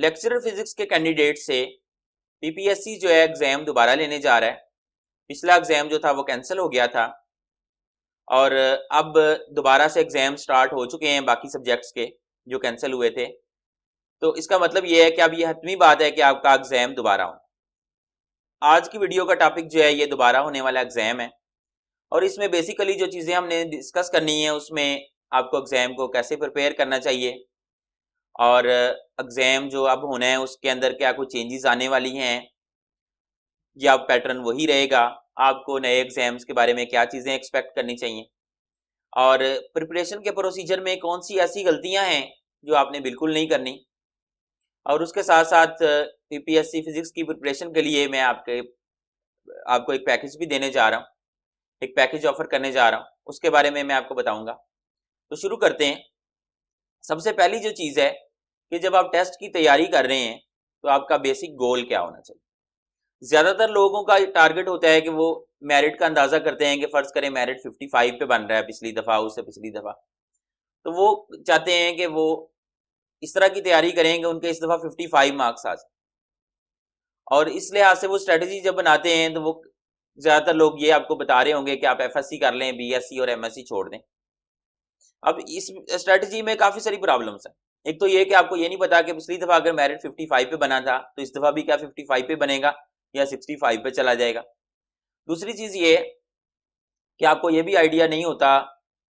Lecturer physics के candidate से PPSC जो है एग्जाम दोबारा लेने जा रहा है। पिछला एग्जाम जो था वो कैंसिल हो गया था और अब दोबारा से एग्जाम स्टार्ट हो चुके हैं बाकी सब्जेक्ट्स के जो कैंसिल हुए थे। तो इसका मतलब ये है कि अब ये हतमी बात है कि आपका एग्जाम दोबारा हो। आज की वीडियो का टॉपिक जो है ये दोबारा होने वाला एग्जाम है और इसमें बेसिकली जो चीज़ें हमने डिस्कस करनी है उसमें आपको एग्जाम को कैसे प्रिपेयर करना चाहिए और एग्जाम जो अब होना है उसके अंदर क्या कुछ चेंजेस आने वाली हैं या पैटर्न वही रहेगा, आपको नए एग्जाम्स के बारे में क्या चीज़ें एक्सपेक्ट करनी चाहिए और प्रिपरेशन के प्रोसीजर में कौन सी ऐसी गलतियां हैं जो आपने बिल्कुल नहीं करनी। और उसके साथ साथ पीपीएससी फिजिक्स की प्रिपरेशन के लिए मैं आपको एक पैकेज भी देने जा रहा हूँ, एक पैकेज ऑफर करने जा रहा हूँ, उसके बारे में मैं आपको बताऊंगा। तो शुरू करते हैं। सबसे पहली जो चीज़ है कि जब आप टेस्ट की तैयारी कर रहे हैं तो आपका बेसिक गोल क्या होना चाहिए। ज़्यादातर लोगों का टारगेट होता है कि वो मेरिट का अंदाज़ा करते हैं कि फ़र्ज़ करें मेरिट 55 पे बन रहा है पिछली दफ़ा, उससे पिछली दफ़ा, तो वो चाहते हैं कि वो इस तरह की तैयारी करें कि उनके इस दफ़ा 55 मार्क्स आ जाए और इस लिहाज से वो स्ट्रेटजी जब बनाते हैं तो वो ज़्यादातर लोग ये आपको बता रहे होंगे कि आप एफएससी कर लें, बीएससी और एमएससी छोड़ दें। अब इस स्ट्रेटजी में काफ़ी सारी प्रॉब्लम्स हैं। एक तो ये कि आपको ये नहीं पता कि पिछली दफ़ा अगर मेरिट 55 पे बना था तो इस दफ़ा भी क्या 55 पे बनेगा या 65 पे चला जाएगा। दूसरी चीज़ ये कि आपको ये भी आइडिया नहीं होता,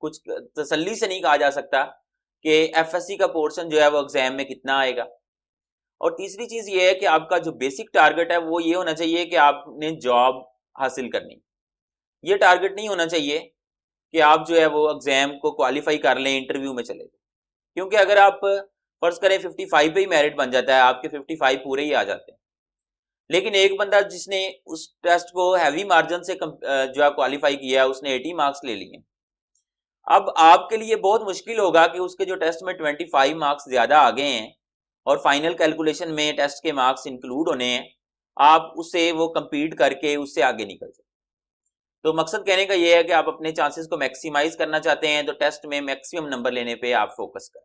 कुछ तसल्ली से नहीं कहा जा सकता कि एफएससी का पोर्शन जो है वो एग्जाम में कितना आएगा। और तीसरी चीज़ ये है कि आपका जो बेसिक टारगेट है वो ये होना चाहिए कि आपने जॉब हासिल करनी। ये टारगेट नहीं होना चाहिए कि आप जो है वो एग्जाम को क्वालिफाई कर लें, इंटरव्यू में चले जाए। क्योंकि अगर आप फर्ज करें 55 पे ही मेरिट बन जाता है, आपके 55 पूरे ही आ जाते हैं, लेकिन एक बंदा जिसने उस टेस्ट को हैवी मार्जिन से जो है क्वालिफाई किया है, उसने 80 मार्क्स ले लिए, अब आपके लिए बहुत मुश्किल होगा कि उसके जो टेस्ट में 25 मार्क्स ज्यादा आ गए हैं और फाइनल कैलकुलेशन में टेस्ट के मार्क्स इंक्लूड होने हैं, आप उससे वो कंपीट करके उससे आगे निकल जाए। तो मकसद कहने का ये है कि आप अपने चांसेस को मैक्सिमाइज करना चाहते हैं तो टेस्ट में मैक्सिमम नंबर लेने पे आप फोकस करें।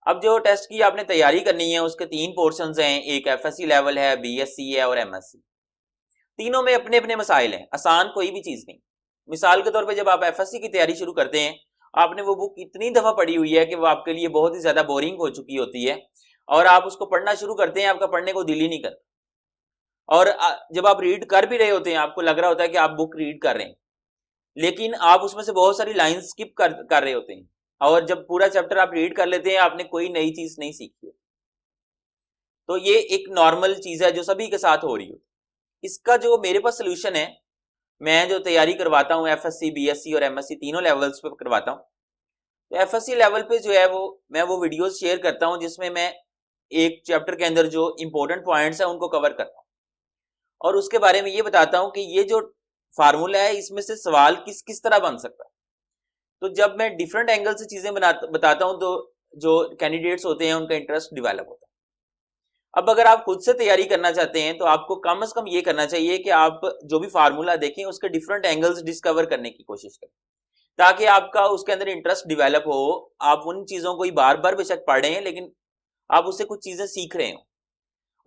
अब जो टेस्ट की आपने तैयारी करनी है उसके 3 पोर्शंस हैं, एक एफएससी लेवल है, बीएससी है और एमएससी। तीनों में अपने अपने मसाइल हैं, आसान कोई भी चीज नहीं। मिसाल के तौर पे जब आप एफएससी की तैयारी शुरू करते हैं, आपने वो बुक इतनी दफा पढ़ी हुई है कि वो आपके लिए बहुत ही ज्यादा बोरिंग हो चुकी होती है और आप उसको पढ़ना शुरू करते हैं, आपका पढ़ने को दिल ही नहीं करता। और जब आप रीड कर भी रहे होते हैं, आपको लग रहा होता है कि आप बुक रीड कर रहे हैं, लेकिन आप उसमें से बहुत सारी लाइन स्किप कर रहे होते हैं और जब पूरा चैप्टर आप रीड कर लेते हैं, आपने कोई नई चीज नहीं सीखी। तो ये एक नॉर्मल चीज है जो सभी के साथ हो रही होती है। इसका जो मेरे पास सोल्यूशन है, मैं जो तैयारी करवाता हूँ एफएससी, बीएससी और एमएससी तीनों लेवल्स पे करवाता हूँ। तो एफएससी लेवल पे जो है मैं वो वीडियोस शेयर करता हूँ जिसमें मैं एक चैप्टर के अंदर जो इंपॉर्टेंट पॉइंट्स है उनको कवर करता हूँ और उसके बारे में ये बताता हूँ कि ये जो फार्मूला है इसमें से सवाल किस किस तरह बन सकता है। तो जब मैं डिफरेंट एंगल से चीजें बताता हूँ तो जो कैंडिडेट्स होते हैं उनका इंटरेस्ट डिवेलप होता है। अब अगर आप खुद से तैयारी करना चाहते हैं तो आपको कम से कम ये करना चाहिए कि आप जो भी फार्मूला देखें उसके डिफरेंट एंगल्स डिस्कवर करने की कोशिश करें ताकि आपका उसके अंदर इंटरेस्ट डिवेलप हो। आप उन चीजों को ही बार बार बेशक पढ़ रहे हैं लेकिन आप उससे कुछ चीजें सीख रहे हो।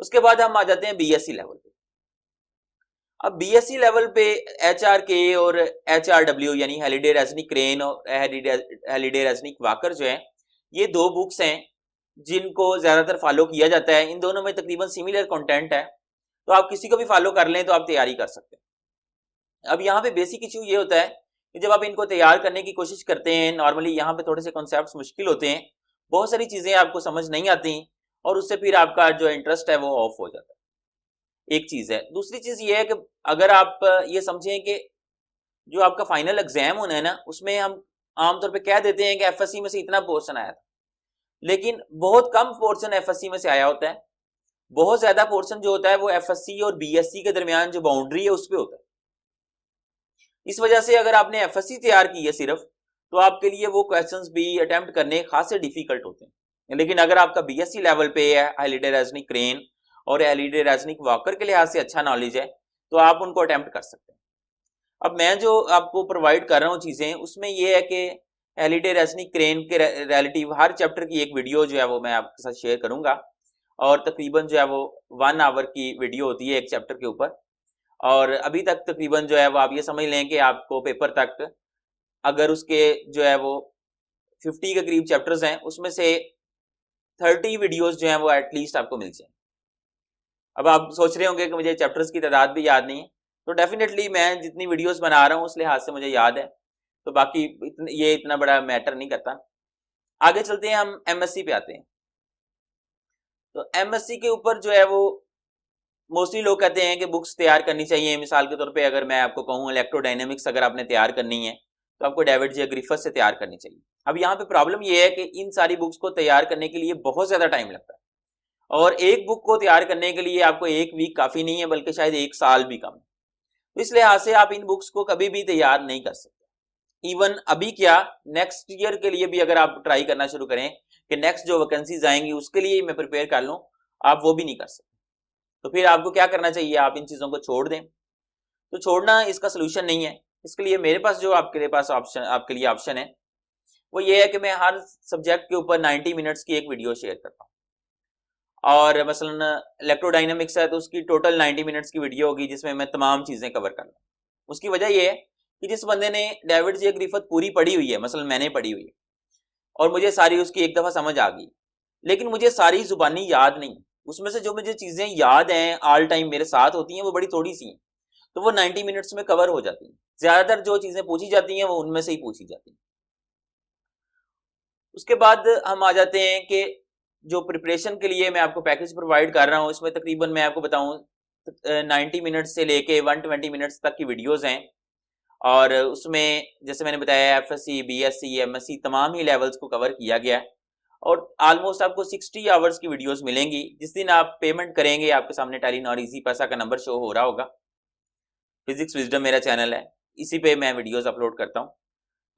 उसके बाद हम आ जाते हैं बीएससी लेवल पे। अब बीएससी लेवल पे एचआरके और एचआरडब्ल्यू यानी हैलिडे रेजनिक क्रेन और हैलिडे रेजनिक वाकर जो है, ये 2 बुक्स हैं जिनको ज्यादातर फॉलो किया जाता है। इन दोनों में तकरीबन सिमिलर कंटेंट है, तो आप किसी को भी फॉलो कर लें तो आप तैयारी कर सकते हैं। अब यहाँ पे बेसिक इशू ये होता है कि जब आप इनको तैयार करने की कोशिश करते हैं, नॉर्मली यहाँ पे थोड़े से कॉन्सेप्ट्स मुश्किल होते हैं, बहुत सारी चीजें आपको समझ नहीं आती और उससे फिर आपका जो इंटरेस्ट है वो ऑफ हो जाता है। एक चीज है। दूसरी चीज ये है कि अगर आप ये समझें कि जो आपका फाइनल एग्जाम होना है ना, उसमें हम आमतौर पे कह देते हैं कि एफएससी में से इतना पोर्शन आया था, लेकिन बहुत कम पोर्शन एफएससी में से आया होता है। बहुत ज्यादा पोर्शन जो होता है वो एफएससी और बीएससी के दरमियान जो बाउंड्री है उस पे होता है। इस वजह से अगर आपने एफएससी तैयार की है सिर्फ, तो आपके लिए वो क्वेश्चंस भी अटेम्प्ट करने खासे डिफिकल्ट होते हैं। लेकिन अगर आपका बीएससी लेवल पे है, हैलिडे रेजनिक क्रेन और हैलिडे रेजनिक वाकर के लिहाज से अच्छा नॉलेज है, तो आप उनको अटेम्प्ट कर सकते हैं। अब मैं जो आपको प्रोवाइड कर रहा हूँ चीजें, उसमें ये है कि हैलिडे रेजनिक क्रेन के रिलेटिव हर चैप्टर की एक वीडियो जो है वो मैं आपके साथ शेयर करूंगा और तकरीबन जो है वो 1 आवर की वीडियो होती है एक चैप्टर के ऊपर। और अभी तक तकरीबन जो है वो आप ये समझ लें कि आपको पेपर तक अगर उसके जो है वो 50 के करीब चैप्टर्स हैं, उसमें से 30 वीडियोस जो हैं वो एटलीस्ट आपको मिल जाए। अब आप सोच रहे होंगे कि मुझे चैप्टर्स की तादाद भी याद नहीं है, तो डेफिनेटली मैं जितनी वीडियोस बना रहा हूँ उस लिहाज से मुझे याद है, तो बाकी ये इतना बड़ा मैटर नहीं करता। आगे चलते हैं, हम एमएससी पे आते हैं। तो एमएससी के ऊपर जो है वो मोस्टली लोग कहते हैं कि बुक्स तैयार करनी चाहिए। मिसाल के तौर पे अगर मैं आपको कहूँ इलेक्ट्रोडायनेमिक्स अगर आपने तैयार करनी है तो आपको डेविड जे ग्रिफिथ से तैयार करनी चाहिए। अब यहाँ पे प्रॉब्लम ये है कि इन सारी बुक्स को तैयार करने के लिए बहुत ज़्यादा टाइम लगता है, और एक बुक को तैयार करने के लिए आपको 1 वीक काफ़ी नहीं है, बल्कि शायद 1 साल भी कम है। तो इस लिहाज से आप इन बुक्स को कभी भी तैयार नहीं कर सकते। इवन अभी क्या, नेक्स्ट ईयर के लिए भी अगर आप ट्राई करना शुरू करें कि नेक्स्ट जो वैकेंसीज आएंगी उसके लिए मैं प्रिपेयर कर लूँ, आप वो भी नहीं कर सकते। तो फिर आपको क्या करना चाहिए, आप इन चीज़ों को छोड़ दें। तो छोड़ना इसका सोल्यूशन नहीं है। इसके लिए मेरे पास जो आपके पास ऑप्शन, आपके लिए ऑप्शन है, वो ये है कि मैं हर सब्जेक्ट के ऊपर 90 मिनट्स की एक वीडियो शेयर करता हूँ। और मसलन इलेक्ट्रोडायनामिक्स है तो उसकी टोटल 90 मिनट्स की वीडियो होगी जिसमें मैं तमाम चीज़ें कवर कर लूँ। उसकी वजह ये है कि जिस बंदे ने डेविड जे ग्रिफिथ पूरी पढ़ी हुई है, मसलन मैंने पढ़ी हुई है और मुझे सारी उसकी एक दफ़ा समझ आ गई, लेकिन मुझे सारी जुबानी याद नहीं, उसमें से जो मुझे चीज़ें याद हैं ऑल टाइम मेरे साथ होती हैं वो बड़ी थोड़ी सी हैं, तो वो 90 मिनट्स में कवर हो जाती हैं। ज़्यादातर जो चीज़ें पूछी जाती हैं वो उनमें से ही पूछी जाती हैं। उसके बाद हम आ जाते हैं कि जो प्रिपरेशन के लिए मैं आपको पैकेज प्रोवाइड कर रहा हूँ, इसमें तकरीबन मैं आपको बताऊँ 90 मिनट्स से लेके 120 मिनट्स तक की वीडियोस हैं। और उसमें जैसे मैंने बताया एफएससी, बीएससी, एमएससी तमाम ही लेवल्स को कवर किया गया है। और ऑलमोस्ट आपको 60 आवर्स की वीडियोस मिलेंगी। जिस दिन आप पेमेंट करेंगे आपके सामने टेलीनॉर इजी पैसा का नंबर शो हो रहा होगा। फिजिक्स विजडम मेरा चैनल है, इसी पे मैं वीडियोस अपलोड करता हूँ।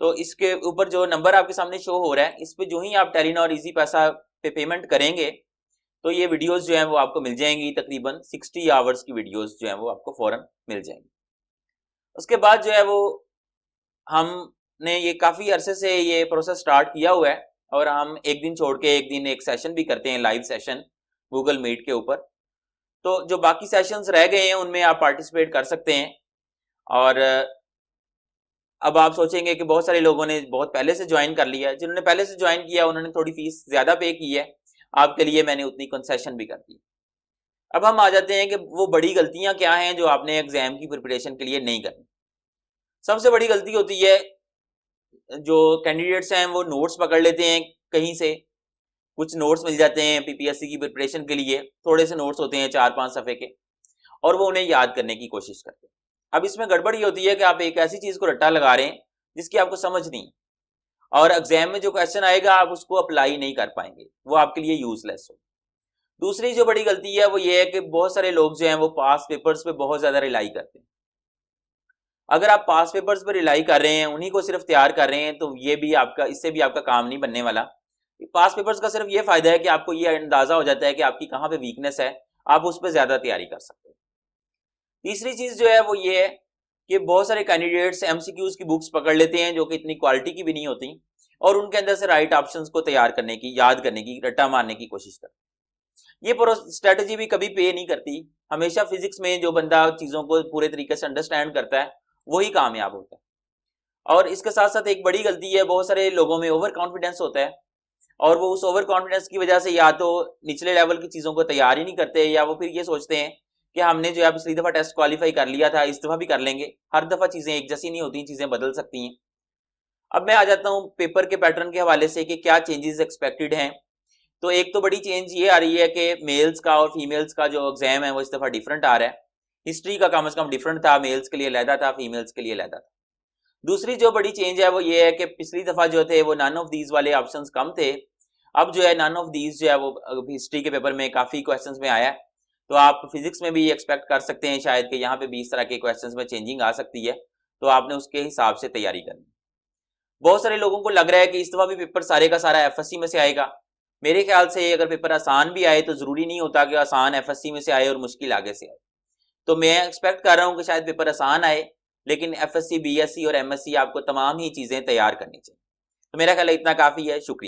तो इसके ऊपर जो नंबर आपके सामने शो हो रहा है, इस पे जो ही आप टेलीनॉर इजी पैसा पे पेमेंट करेंगे तो ये वीडियोस जो हैं वो आपको मिल जाएंगी। तकरीबन 60 आवर्स की वीडियोस जो हैं वो आपको फौरन मिल जाएंगी। उसके बाद जो है वो हमने ये काफ़ी अरसे से ये प्रोसेस स्टार्ट किया हुआ है, और हम एक दिन छोड़ के एक दिन एक सेशन भी करते हैं, लाइव सेशन गूगल मीट के ऊपर। तो जो बाकी सेशंस रह गए हैं उनमें आप पार्टिसिपेट कर सकते हैं। और अब आप सोचेंगे कि बहुत सारे लोगों ने बहुत पहले से ज्वाइन कर लिया है। जिन्होंने पहले से ज्वाइन किया उन्होंने थोड़ी फीस ज़्यादा पे की है, आपके लिए मैंने उतनी कंसेशन भी कर दी। अब हम आ जाते हैं कि वो बड़ी गलतियां क्या हैं जो आपने एग्जाम की प्रिपरेशन के लिए नहीं करनी। सबसे बड़ी गलती होती है, जो कैंडिडेट्स हैं वो नोट्स पकड़ लेते हैं कहीं से, कुछ नोट्स मिल जाते हैं पीपीएससी की प्रिपरेशन के लिए, थोड़े से नोट्स होते हैं 4-5 सफ़े के, और वो उन्हें याद करने की कोशिश करते हैं। अब इसमें गड़बड़ ये होती है कि आप एक ऐसी चीज़ को रट्टा लगा रहे हैं जिसकी आपको समझ नहीं, और एग्जाम में जो क्वेश्चन आएगा आप उसको अप्लाई नहीं कर पाएंगे, वो आपके लिए यूजलेस हो। दूसरी जो बड़ी गलती है वो ये है कि बहुत सारे लोग जो हैं वो पास पेपर्स पे बहुत ज़्यादा रिलाई करते हैं। अगर आप पास पेपर्स पर रिलाई कर रहे हैं, उन्हीं को सिर्फ तैयार कर रहे हैं, तो ये भी आपका, इससे भी आपका काम नहीं बनने वाला। पास पेपर्स का सिर्फ ये फायदा है कि आपको ये अंदाजा हो जाता है कि आपकी कहाँ पे वीकनेस है, आप उस पर ज़्यादा तैयारी कर सकते हैं। तीसरी चीज़ जो है वो ये है कि बहुत सारे कैंडिडेट्स एमसीक्यूज की बुक्स पकड़ लेते हैं जो कि इतनी क्वालिटी की भी नहीं होती, और उनके अंदर से राइट ऑप्शंस को तैयार करने की, याद करने की, रट्टा मारने की कोशिश करते हैं। ये स्ट्रेटजी भी कभी पे नहीं करती। हमेशा फिजिक्स में जो बंदा चीज़ों को पूरे तरीके से अंडरस्टैंड करता है वही कामयाब होता है। और इसके साथ साथ एक बड़ी गलती है, बहुत सारे लोगों में ओवर कॉन्फिडेंस होता है, और वो उस ओवर कॉन्फिडेंस की वजह से या तो निचले लेवल की चीज़ों को तैयार ही नहीं करते, या वो फिर ये सोचते हैं कि हमने जो है पिछली दफ़ा टेस्ट क्वालिफाई कर लिया था, इस दफ़ा भी कर लेंगे। हर दफ़ा चीज़ें एक जैसी नहीं होती, चीज़ें बदल सकती हैं। अब मैं आ जाता हूँ पेपर के पैटर्न के हवाले से कि क्या चेंजेस एक्सपेक्टेड हैं। तो एक तो बड़ी चेंज ये आ रही है कि मेल्स का और फीमेल्स का जो एग्जाम है वो इस दफ़ा डिफरेंट आ रहा है। हिस्ट्री का कम से कम डिफरेंट था, मेल्स के लिए अलहदा था, फीमेल्स के लिए अलहदा था। दूसरी जो बड़ी चेंज है वो ये है कि पिछली दफ़ा जो थे वो नन ऑफ दीज वाले ऑप्शंस कम थे, अब जो है नन ऑफ दीज जो है वो हिस्ट्री के पेपर में काफ़ी क्वेश्चंस में आया है। तो आप फिजिक्स में भी एक्सपेक्ट कर सकते हैं शायद कि यहाँ पे भी इस तरह के क्वेश्चंस में चेंजिंग आ सकती है, तो आपने उसके हिसाब से तैयारी करनी। बहुत सारे लोगों को लग रहा है कि इस दफ़ा भी पेपर सारे का सारा एफएससी में से आएगा। मेरे ख्याल से अगर पेपर आसान भी आए तो ज़रूरी नहीं होता कि आसान एफएससी में से आए और मुश्किल आगे से आए। तो मैं एक्सपेक्ट कर रहा हूँ कि शायद पेपर आसान आए, लेकिन एफएससी, बीएससी और एमएससी आपको तमाम ही चीज़ें तैयार करनी चाहिए। तो मेरा ख्याल इतना काफ़ी है। शुक्रिया।